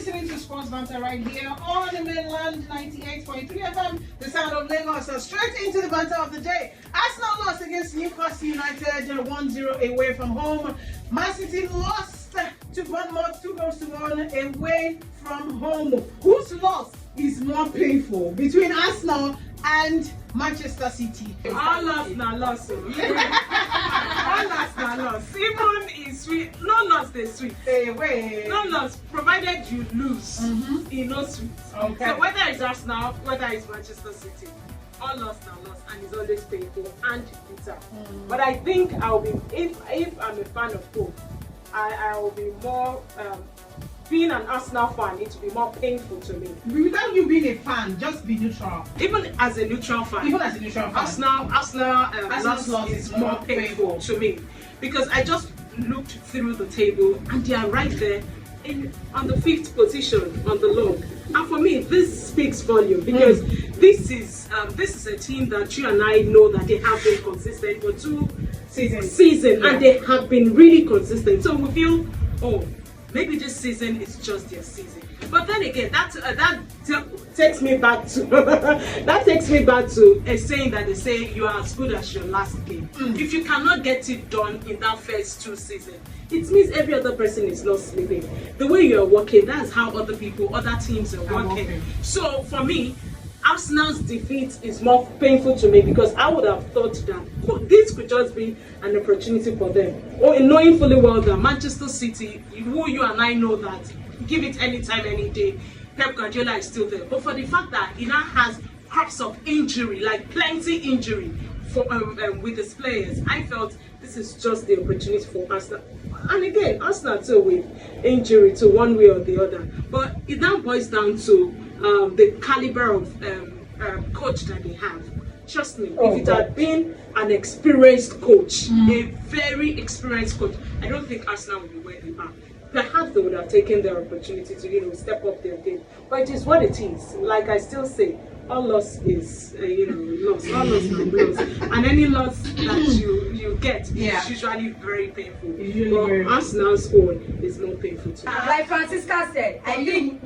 listening to Sports Banter right here on the mainland 98.3 FM, the sound of Lagos. So straight into the banter of the day. Arsenal lost against Newcastle United 1-0 away from home. Man City lost to Bournemouth 2-1 away from home. Whose loss is more painful between Arsenal and Manchester City? All loss na loss. All loss na loss. Even in sweet, no loss dey sweet. No loss, provided you lose, e no sweet. Okay. So whether it's Arsenal, whether it's Manchester City, all loss na loss, and it's always painful and bitter. But I think I'll be, if I'm a fan of both, I will be more. Being an Arsenal fan, it will be more painful to me. Without you being a fan, just be neutral. Even as a neutral fan, Arsenal loss is more painful to me, because I just looked through the table and they are right there on the 5th position on the log. And for me, this speaks volume, because this is a team that you and I know that they have been consistent for 2 seasons, and they have been really consistent. So we feel, oh, maybe this season is just their season. But then again, that takes me back to a saying that they say you are as good as your last game. If you cannot get it done in that first 2 seasons, it means every other person is not sleeping. The way you are working, that's how other teams are working. So for me, Arsenal's defeat is more painful to me, because I would have thought that this could just be an opportunity for them. Or knowing fully well that Manchester City, who you and I know that, give it any time, any day, Pep Guardiola is still there. But for the fact that he now has crops of injury, like plenty injury for with his players, I felt this is just the opportunity for Arsenal. And again, Arsenal too with injury to one way or the other. But it now boils down to the caliber of coach that they have. Trust me, if it had been an experienced coach, a very experienced coach, I don't think Arsenal would be where they are. Perhaps they would have taken their opportunity to, step up their game. But it is what it is. Like I still say, all loss is, loss. All loss is loss. And any loss that you get is usually very painful. But Arsenal's own is not painful to me. Like Francisca said, I think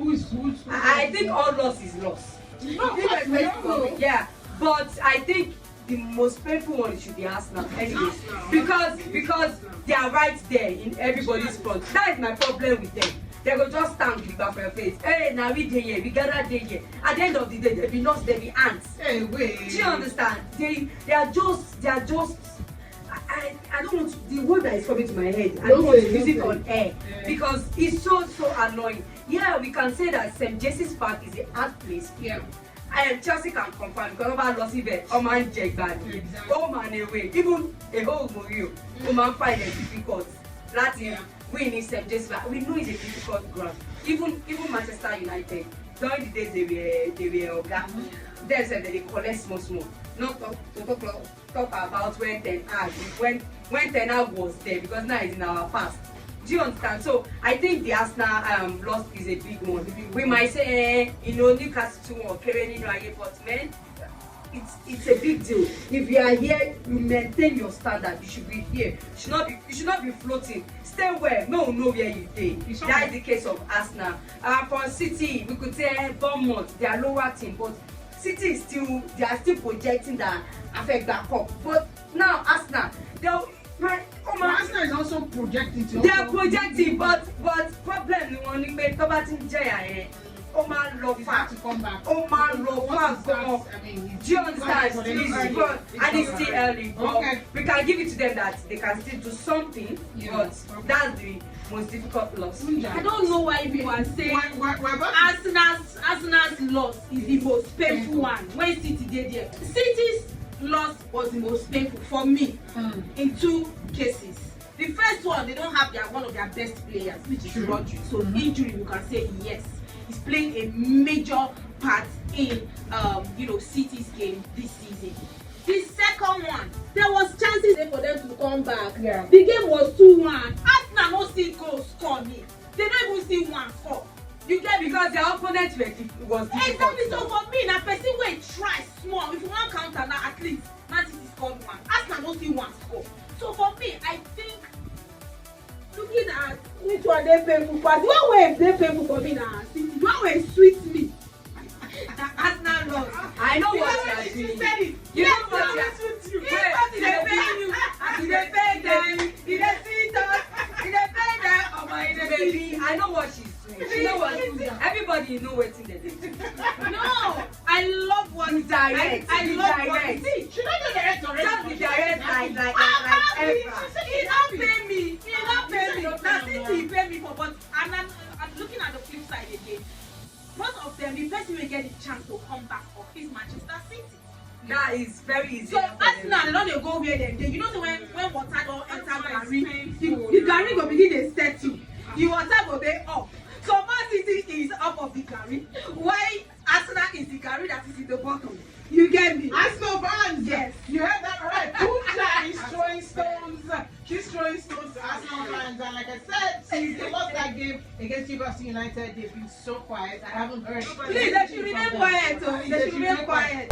all loss is loss. Yeah, but I think the most painful one should be Arsenal anyways, because they are right there in everybody's front. That is my problem with them. They will just stand with back your face. Hey, now we dey here, we gather dey here. At the end of the day, they be lost, they be ants. Hey, wait. Do you understand? They are just. I don't want to, the word that is coming to my head. I don't want to use it on air because it's so annoying. Yeah, we can say that St. Jesse's Park is a hard place. Yeah. And Chelsea can confirm because of our lossy bet, man Jack bad. Oh man away. Even a whole Morio, man find it difficult. Latin win in St. Jesse's Park. We know it's a difficult ground. Even Manchester United, during the days they were they said that they collect small. Not talk about when Ten Hag was there, because now it's in our past. Do you understand? So I think the Arsenal loss is a big one. We might say, Newcastle or but man, it's a big deal. If you are here, you maintain your standard. You should be here. You should not be floating. Stay where no know where you stay. That is the case of Arsenal. For City, we could say Bournemouth, they are lower team, but City is they are still projecting that affect that cup. But now Arsenal, Arsenal is also projecting. They are projecting, but problem ni wọ́n ní pé tó bá ti ń jẹyà yẹn, ó máa ń lọ far. Ó máa ń lọ far gan. Do you understand? And it's still early. But we can give it to them that they can still do something. But that's the most difficult loss. I don't know why people are saying Arsenal's loss is the most painful one. When City did there, City's loss was the most painful for me in 2 cases. The first one, they don't have one of their best players, which is Rodri. So injury, you can say yes, he's playing a major part in City's game this season. The second one, there was chances for them to come back. Yeah. The game was 2-1. Arsenal no see goal score me. They don't even see one score. You get because their opponent was difficult. Exactly. So for me, na person wey try small. If you want counter now, at least Man City scored 1. Arsenal no see one score. So for me, I think looking at Which one dey painful pass? The one wey dey painful for me na City. The one wey sweet me. Arsenal lost. I know what you are She doing. said it. You know Yes, what I you are was with you. If not e dey pain you, e dey pain them, e dey sweet us, e dey pain them. Omo, e dey sweet. Baby, I know what she's doing. She know what she's doing. Everybody know wetin they do. No, I love what Be direct. I Be love direct. what see. She don't do direct already. Just be direct like Happy. ever. He don pay me. He don pay me. Na City he pay me for, but I'm looking at the flip side again. Most of them, the person will get the chance to come back of is Manchester City. That is very easy. So Arsenal, they don't dey go where them dey. You know, so when water don enter garri, the garri go begin dey settle. The water go dey up. So Man City is up of the garri, while Arsenal is the garri that is in the bottom. You get me? Arsenal fans. Yes. You heard that right. Punja is throwing stones. She's throwing stones to Arsenal fans. And like I said, since they lost that game against Newcastle United, they've been so quiet. I haven't heard. Please, they should remain quiet. Oh. They should remain quiet.